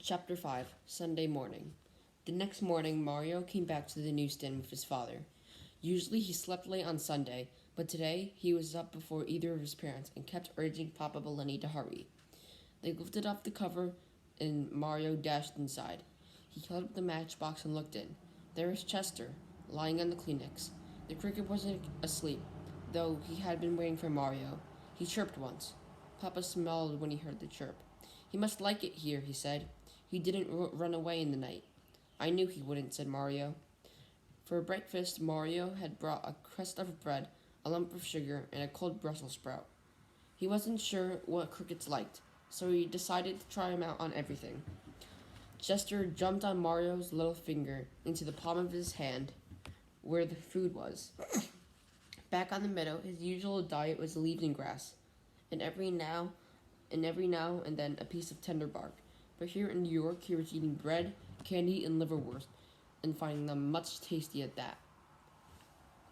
Chapter 5 Sunday Morning. The next morning, Mario came back to the newsstand with his father. Usually he slept late on Sunday, but today he was up before either of his parents and kept urging Papa Bellini to hurry. They lifted off the cover and Mario dashed inside. He held up the matchbox and looked in. There was Chester, lying on the Kleenex. The cricket wasn't asleep, though he had been waiting for Mario. He chirped once. Papa smiled when he heard the chirp. He must like it here, he said. He didn't run away in the night. I knew he wouldn't, said Mario. For breakfast, Mario had brought a crust of bread, a lump of sugar, and a cold Brussels sprout. He wasn't sure what crickets liked, so he decided to try them out on everything. Chester jumped on Mario's little finger into the palm of his hand, where the food was. Back on the meadow, his usual diet was leaves and grass, and every now and then a piece of tender bark. But here in New York, he was eating bread, candy, and liverwurst, and finding them much tasty at that.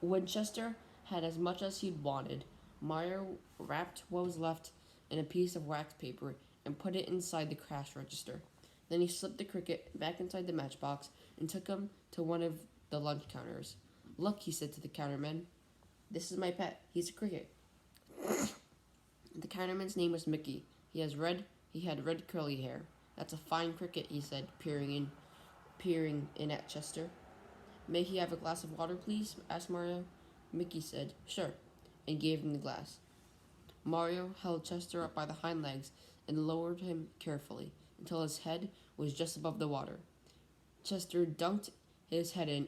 When Chester had as much as he'd wanted, Mario wrapped what was left in a piece of wax paper and put it inside the cash register. Then he slipped the cricket back inside the matchbox and took him to one of the lunch counters. Look, he said to the counterman. This is my pet. He's a cricket. The counterman's name was Mickey. He had red curly hair. That's a fine cricket, he said, peering in at Chester. May he have a glass of water, please? Asked Mario. Mickey said, sure, and gave him the glass. Mario held Chester up by the hind legs and lowered him carefully until his head was just above the water. Chester dunked his head in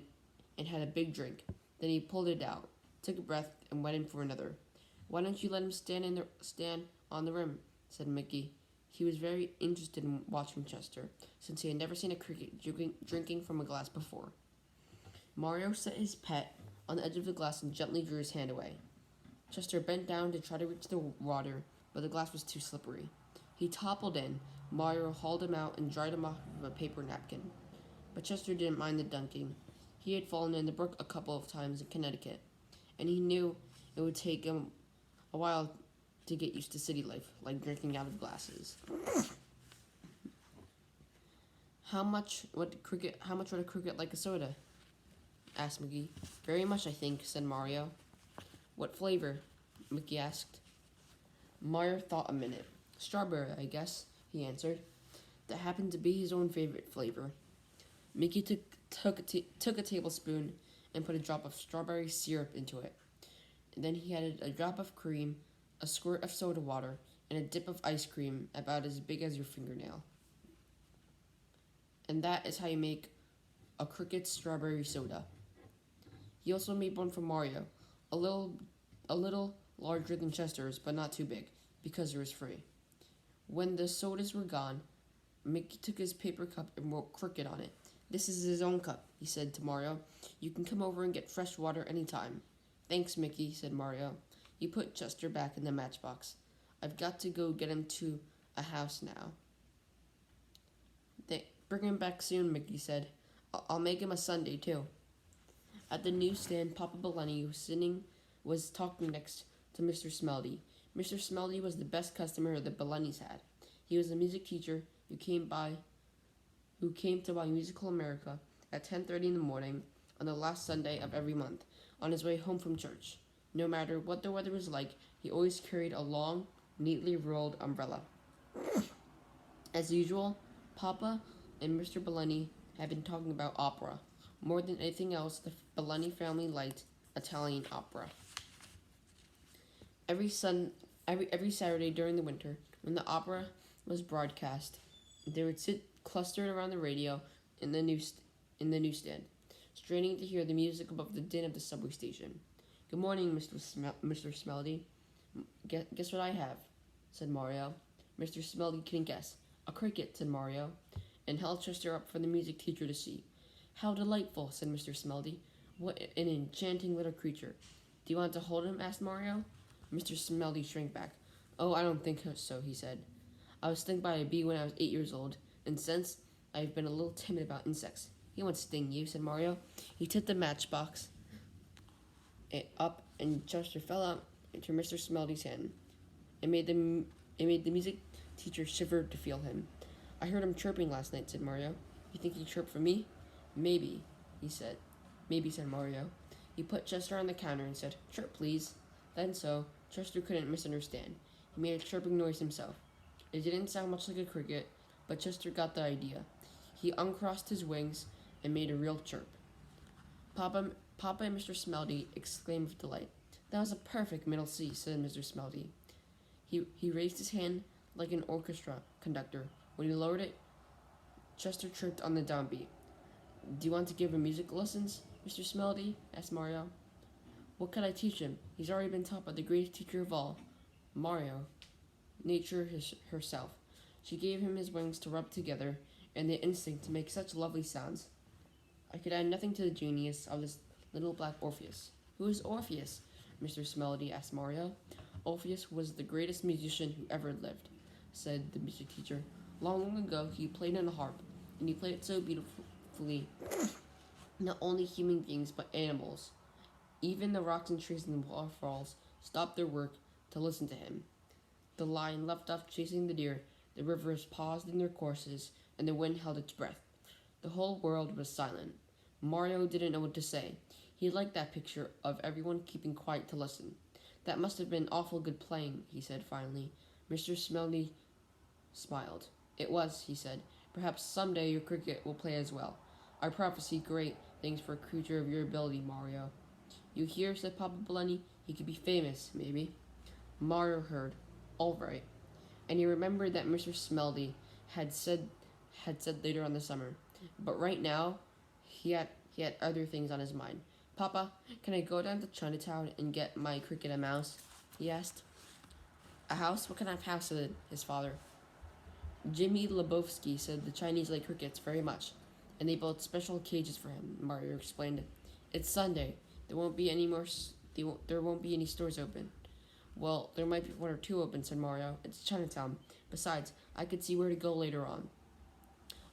and had a big drink. Then he pulled it out, took a breath, and went in for another. Why don't you let him stand on the rim? Said Mickey. He was very interested in watching Chester, since he had never seen a cricket drinking from a glass before. Mario set his pet on the edge of the glass and gently drew his hand away. Chester bent down to try to reach the water, but the glass was too slippery. He toppled in. Mario hauled him out and dried him off with a paper napkin. But Chester didn't mind the dunking. He had fallen in the brook a couple of times in Connecticut, and he knew it would take him a while to get used to city life, like drinking out of glasses. How much would a cricket like a soda? Asked Mickey. Very much, I think, said Mario. What flavor? Mickey asked. Mario thought a minute. Strawberry, I guess, he answered. That happened to be his own favorite flavor. Mickey took a tablespoon and put a drop of strawberry syrup into it. And then he added a drop of cream, a squirt of soda water, and a dip of ice cream about as big as your fingernail. And that is how you make a cricket strawberry soda. He also made one for Mario, a little larger than Chester's, but not too big, because it was free. When the sodas were gone, Mickey took his paper cup and wrote cricket on it. This is his own cup, he said to Mario. You can come over and get fresh water any time. Thanks, Mickey, said Mario. He put Chester back in the matchbox. I've got to go get him to a house now. Bring him back soon, Mickey said. I'll make him a sundae, too. At the newsstand, Papa Bellini was talking next to Mr. Smeldy. Mr. Smeldy was the best customer the Bellinis had. He was a music teacher who came to buy Musical America at 10:30 in the morning on the last Sunday of every month, on his way home from church. No matter what the weather was like, he always carried a long, neatly rolled umbrella. As usual, Papa and Mr. Bellini had been talking about opera. More than anything else, the Bellini family liked Italian opera. Every Saturday during the winter, when the opera was broadcast, they would sit clustered around the radio in the newsstand, straining to hear the music above the din of the subway station. Good morning, Mr. Smeldy. Guess what I have, said Mario. Mr. Smeldy couldn't guess. A cricket, said Mario, and held Chester up for the music teacher to see. How delightful, said Mr. Smeldy. What an enchanting little creature. Do you want to hold him? Asked Mario. Mr. Smeldy shrank back. Oh, I don't think so, he said. I was stung by a bee when I was 8 years old, and since I've been a little timid about insects. He won't sting you, said Mario. He took the matchbox up, and Chester fell out into Mr. Smeldy's hand. It made the music teacher shiver to feel him. I heard him chirping last night, said Mario. You think he chirped for me? Maybe, he said. Maybe, said Mario. He put Chester on the counter and said, Chirp, please. Then Chester couldn't misunderstand. He made a chirping noise himself. It didn't sound much like a cricket, but Chester got the idea. He uncrossed his wings and made a real chirp. Papa and Mr. Smelty exclaimed with delight. That was a perfect middle C, said Mr. Smelty. He raised his hand like an orchestra conductor. When he lowered it, Chester chirped on the downbeat. Do you want to give him music lessons, Mr. Smelty? Asked Mario. What could I teach him? He's already been taught by the greatest teacher of all, Mario, nature herself. She gave him his wings to rub together and the instinct to make such lovely sounds. I could add nothing to the genius of this little black Orpheus. Who is Orpheus? Mr. Smelty asked Mario. Orpheus was the greatest musician who ever lived, said the music teacher. Long ago, he played on a harp, and he played it so beautifully, not only human beings, but animals. Even the rocks and trees and waterfalls stopped their work to listen to him. The lion left off chasing the deer, the rivers paused in their courses, and the wind held its breath. The whole world was silent. Mario didn't know what to say. He liked that picture of everyone keeping quiet to listen. That must have been awful good playing, he said finally. Mr. Smelty smiled. It was, he said. Perhaps someday your cricket will play as well. I prophesy great things for a creature of your ability, Mario. You hear, said Papa Blenny. He could be famous, maybe. Mario heard. All right. And he remembered that Mr. Smelty had said later on the summer. But right now, he had other things on his mind. Papa, can I go down to Chinatown and get my cricket a mouse? He asked. A house? What kind of house? Said his father. Jimmy Lebowski said the Chinese like crickets very much, and they built special cages for him, Mario explained. It's Sunday. There won't be any stores open. Well, there might be one or two open, said Mario. It's Chinatown. Besides, I could see where to go later on.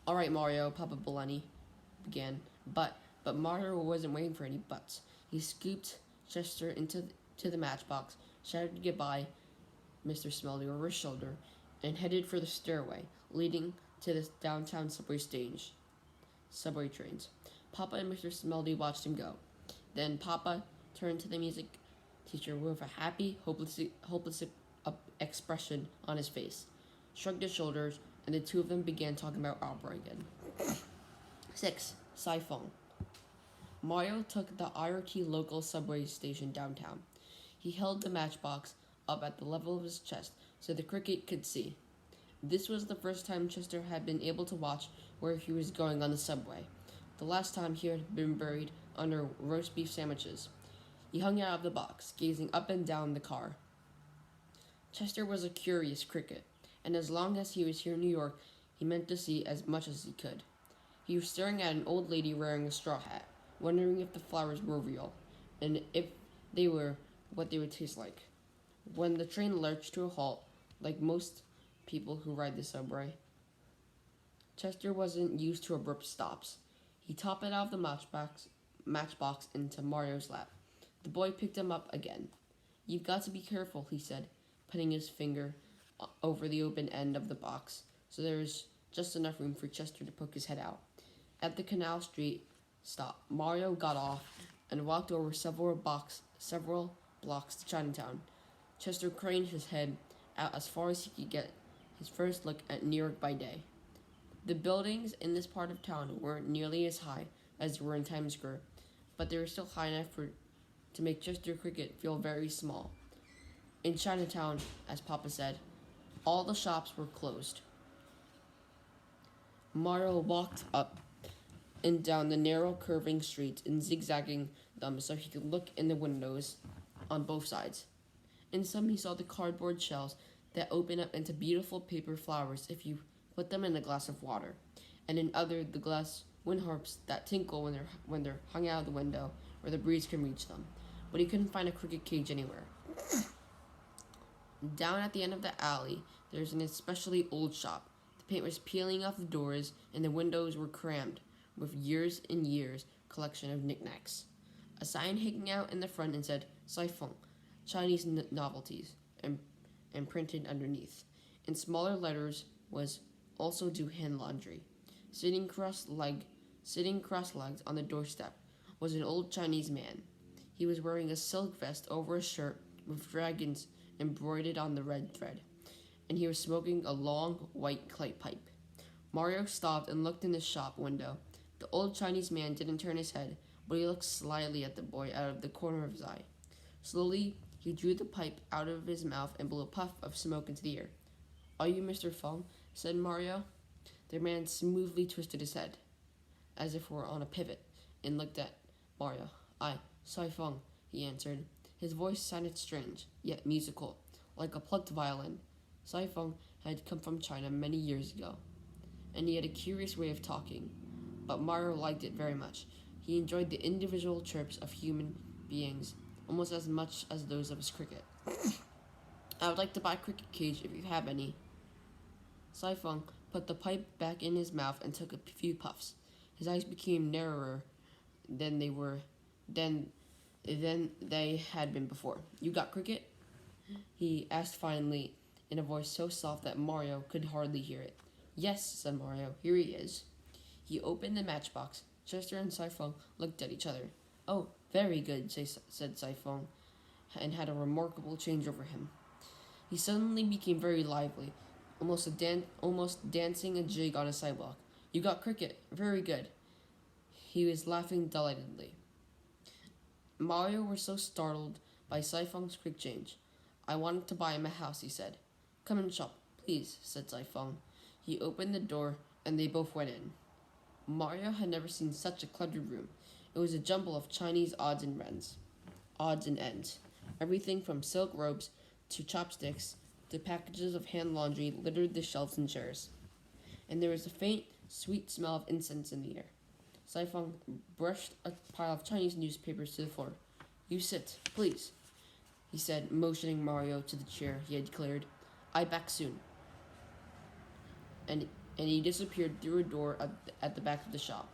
All right, Mario, Papa Blenny began. But Mario wasn't waiting for any buts. He scooped Chester into the matchbox, shouted goodbye, Mr. Smelty, over his shoulder, and headed for the stairway leading to the downtown subway trains. Papa and Mr. Smelty watched him go. Then Papa turned to the music teacher with a happy, hopeless expression on his face, shrugged his shoulders, and the two of them began talking about opera again. 6. Siphon. Mario took the IRT local subway station downtown. He held the matchbox up at the level of his chest so the cricket could see. This was the first time Chester had been able to watch where he was going on the subway. The last time he had been buried under roast beef sandwiches. He hung out of the box, gazing up and down the car. Chester was a curious cricket, and as long as he was here in New York, he meant to see as much as he could. He was staring at an old lady wearing a straw hat, wondering if the flowers were real, and if they were, what they would taste like. When the train lurched to a halt, like most people who ride the subway, Chester wasn't used to abrupt stops. He topped it out of the matchbox into Mario's lap. The boy picked him up again. You've got to be careful, he said, putting his finger over the open end of the box, so there was just enough room for Chester to poke his head out. At the Canal Street stop, Mario got off and walked over several blocks to Chinatown. Chester craned his head out as far as he could get his first look at New York by day. The buildings in this part of town weren't nearly as high as they were in Times Square, but they were still high enough to make Chester Cricket feel very small. In Chinatown, as Papa said, all the shops were closed. Mario walked up and down the narrow curving streets and zigzagging them so he could look in the windows on both sides. In some he saw the cardboard shells that open up into beautiful paper flowers if you put them in a glass of water, and in other the glass wind harps that tinkle when they're hung out of the window where the breeze can reach them. But he couldn't find a cricket cage anywhere. Down at the end of the alley, there's an especially old shop. The paint was peeling off the doors, and the windows were crammed with years and years collection of knickknacks. A sign hanging out in the front and said, Siphon, Chinese novelties, and printed underneath. In smaller letters was also do hand laundry. Sitting cross-legged on the doorstep was an old Chinese man. He was wearing a silk vest over a shirt with dragons embroidered on the red thread, and he was smoking a long white clay pipe. Mario stopped and looked in the shop window. The old Chinese man didn't turn his head, but he looked slyly at the boy out of the corner of his eye. Slowly, he drew the pipe out of his mouth and blew a puff of smoke into the air. "Are you Mr. Feng?" said Mario. The man smoothly twisted his head, as if were on a pivot, and looked at Mario. "I, Sai Feng," he answered. His voice sounded strange, yet musical, like a plucked violin. Sai Feng had come from China many years ago, and he had a curious way of talking, but Mario liked it very much. He enjoyed the individual chirps of human beings almost as much as those of his cricket. "I would like to buy a cricket cage if you have any." Sai Feng put the pipe back in his mouth and took a few puffs. His eyes became narrower than they had been before. "You got cricket?" he asked finally in a voice so soft that Mario could hardly hear it. "Yes," said Mario. "Here he is." He opened the matchbox. Chester and Sai Feng looked at each other. "Oh, very good," said Sai Feng, and had a remarkable change over him. He suddenly became very lively, almost dancing a jig on a sidewalk. "You got cricket? Very good." He was laughing delightedly. Mario was so startled by Sai Feng's quick change. "I wanted to buy him a house," he said. "Come and shop, please," said Sai Feng. He opened the door, and they both went in. Mario had never seen such a cluttered room. It was a jumble of Chinese odds and ends. Everything from silk robes to chopsticks to packages of hand laundry littered the shelves and chairs. And there was a faint, sweet smell of incense in the air. Sai Feng brushed a pile of Chinese newspapers to the floor. "You sit, please," he said, motioning Mario to the chair he had cleared. "I back soon." And he disappeared through a door at the back of the shop.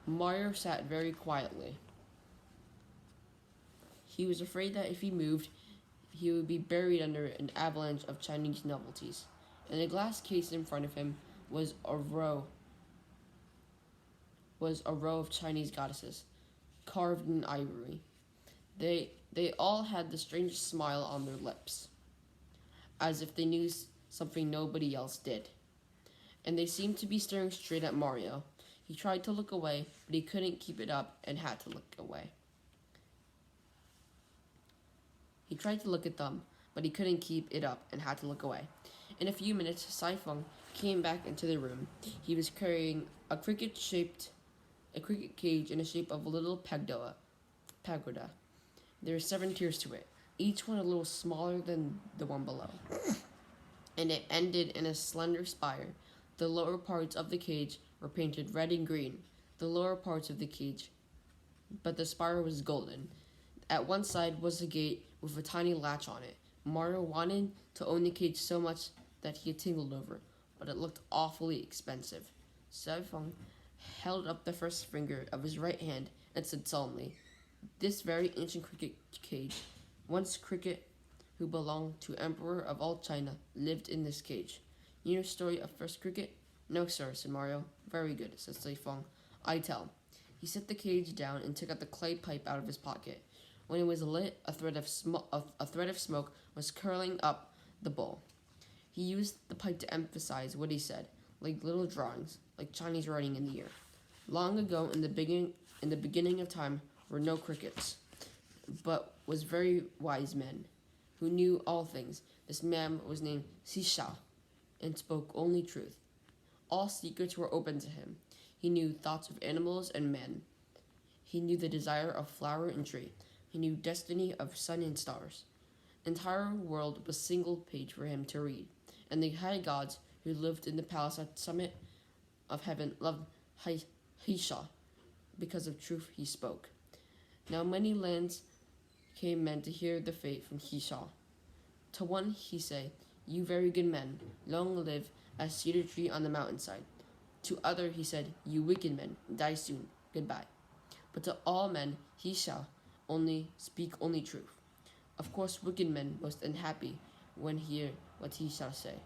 Mario sat very quietly. He was afraid that if he moved, he would be buried under an avalanche of Chinese novelties. In a glass case in front of him was a row of Chinese goddesses, carved in ivory. They all had the strangest smile on their lips, as if they knew something nobody else did. And they seemed to be staring straight at Mario. He tried to look away, but he couldn't keep it up and had to look away. He tried to look at them, but he couldn't keep it up and had to look away. In a few minutes, Sai Feng came back into the room. He was carrying a cricket cage in the shape of a little pagoda. There were 7 tiers to it, each one a little smaller than the one below, and it ended in a slender spire. The lower parts of the cage were painted red and green, but the spire was golden. At one side was a gate with a tiny latch on it. Mario wanted to own the cage so much that he had tingled over, but it looked awfully expensive. Sai Feng held up the first finger of his right hand and said solemnly, "This very ancient cricket cage, once Cricket, who belonged to Emperor of all China, lived in this cage. You know the story of first Cricket?" "No, sir," said Mario. "Very good," said Sai Feng. "I tell." He set the cage down and took out the clay pipe out of his pocket. When it was lit, a thread of smoke was curling up the bowl. He used the pipe to emphasize what he said, like little drawings, like Chinese writing in the air. "Long ago, in the beginning of time, were no crickets, but was very wise men, who knew all things. This man was named Xisha, and spoke only truth. All secrets were open to him. He knew thoughts of animals and men. He knew the desire of flower and tree. He knew destiny of sun and stars. The entire world was single page for him to read, and the high gods who lived in the palace at the summit of heaven loved Xisha because of truth he spoke. Now many lands came men to hear the fate from Xisha. To one he say, 'You very good men, long live as cedar tree on the mountainside.' To other he said, 'You wicked men, die soon, goodbye.' But to all men he shall speak only truth. Of course wicked men most unhappy when hear what he shall say.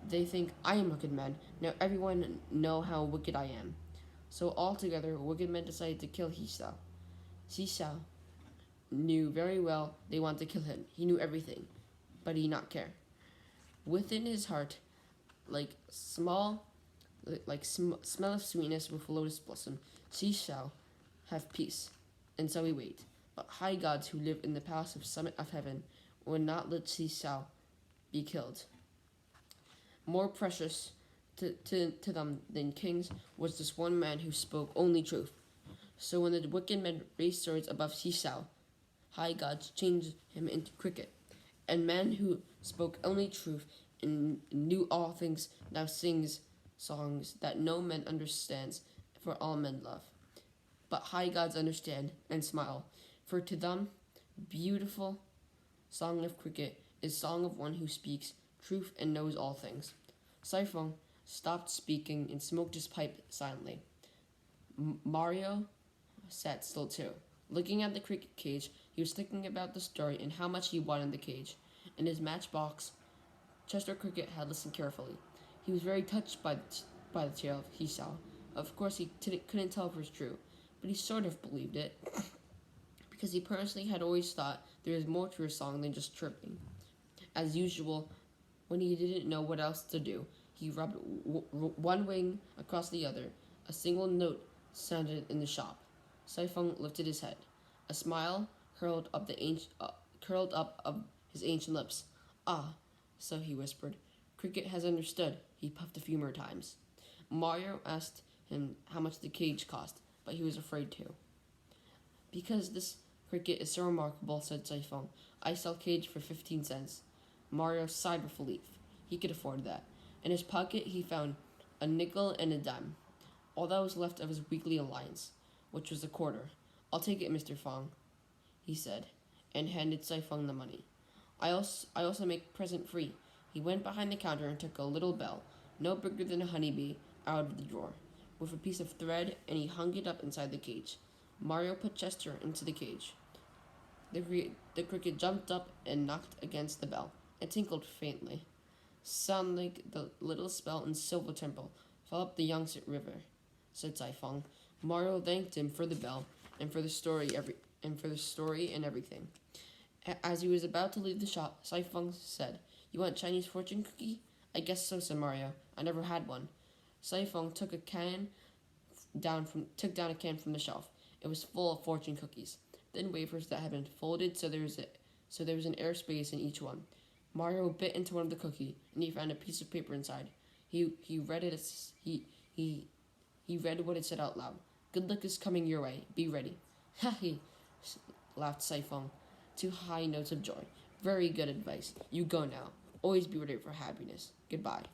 They think I am a good man. Now everyone know how wicked I am. So altogether, wicked men decided to kill Hisa. Hisa knew very well they wanted to kill him. He knew everything, but he did not care. Within his heart, like small, smell of sweetness with lotus blossom, she shall have peace. And so we wait. But high gods who live in the palace of summit of heaven will not let she shall be killed. More precious to them than kings was this one man who spoke only truth. So when the wicked men raised swords above Sisao, high gods changed him into Cricket. And man who spoke only truth and knew all things now sings songs that no man understands, for all men love. But high gods understand and smile, for to them, beautiful song of Cricket is song of one who speaks truth and knows all things. Saifeng stopped speaking and smoked his pipe silently. Mario sat still too. Looking at the cricket cage, he was thinking about the story and how much he wanted the cage. In his matchbox, Chester Cricket had listened carefully. He was very touched by the tale he saw. Of course, he couldn't tell if it was true, but he sort of believed it, because he personally had always thought there was more to a song than just chirping. As usual, when he didn't know what else to do, he rubbed one wing across the other. A single note sounded in the shop. Saifeng lifted his head. A smile curled up of his ancient lips. Ah, so he whispered. Cricket has understood. He puffed a few more times. Mario asked him how much the cage cost, but he was afraid to. Because this cricket is so remarkable, said Saifeng, I sell cage for 15 cents. Mario sighed with relief. He could afford that. In his pocket, he found a nickel and a dime, all that was left of his weekly allowance, which was a quarter. I'll take it, Mr. Fong, he said, and handed Saifeng the money. I also make present free. He went behind the counter and took a little bell, no bigger than a honeybee, out of the drawer, with a piece of thread, and he hung it up inside the cage. Mario put Chester into the cage. The cricket jumped up and knocked against the bell. It tinkled faintly. Sound like the little spell in Silver Temple fell up the Yangtze River, said Saifeng. Mario thanked him for the bell and for the story and everything. As he was about to leave the shop, Saifeng said, You want Chinese fortune cookie? I guess so, said Mario. I never had one. Saifeng took down a can from the shelf. It was full of fortune cookies, thin wafers that had been folded so there was an air space in each one. Mario bit into one of the cookie, and he found a piece of paper inside. He read it. He read what it said out loud. Good luck is coming your way. Be ready. Ha he, laughed Saifeng, to high notes of joy. Very good advice. You go now. Always be ready for happiness. Goodbye.